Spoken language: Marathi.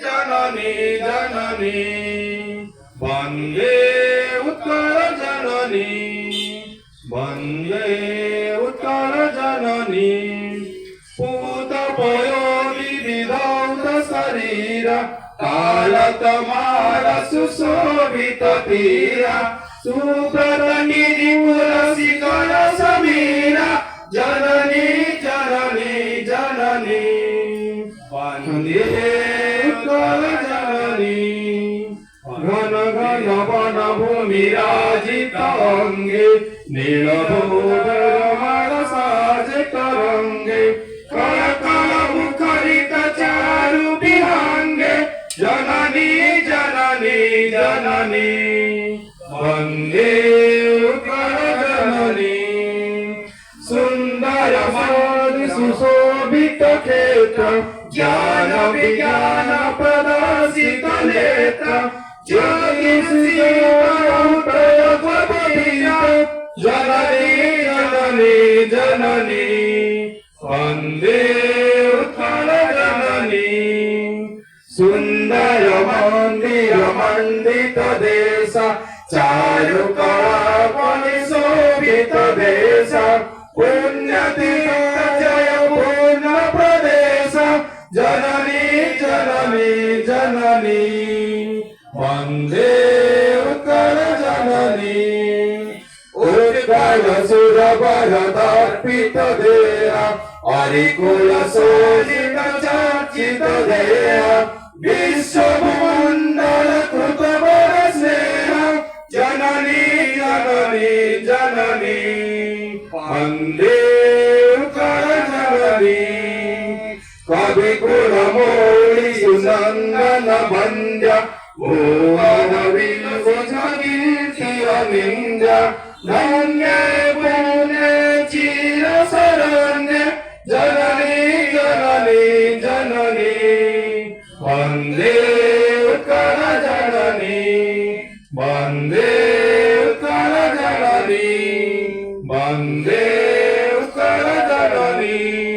जननी जननी वन्दे उत्कल जननी वन्दे उत्कल जननी पूतपयोनि विधौत शरीर कालतमाल सुशोभित तीर सुब्रत गिरिपुर शिखर समीरा जननी जननी जननी वन्दे उत्कल जननी घन घन वन भूमि राजित अंगे नीलभूधर साज तरंगे कल कल मुखरित चारु विहंगे जननी जननी जननी वन्दे उत्कल जननी सुंदर मणि सुशोभित क्षेत्र ज्ञान विज्ञान प्रदर्शित नेत्र जननी जननी जननी वन्दे उत्कल जननी सुंदर मंदिर मंडित देश चारुकला शोभित देश पुण्यतीर्थ जय पूर्ण प्रदेश जननी जननी जननी वन्दे उत्कल जननी उत्कल सुर भरदर्पित देहा हरिकुल शोभित चर्चित देहा विश्वमण्डल कृत वर स्नेह जननी जननी जननी वन्दे उत्कल जननी कवि कुलमौलि सुनन्दन वन्द्य भुवन विभूषकीर्ति अनिन्द्य धन्य पुण्य चिर शरण्य जननी जननी जननी वन्दे उत्कल जननी वन्दे उत्कल जननी वन्दे उत्कल जननी।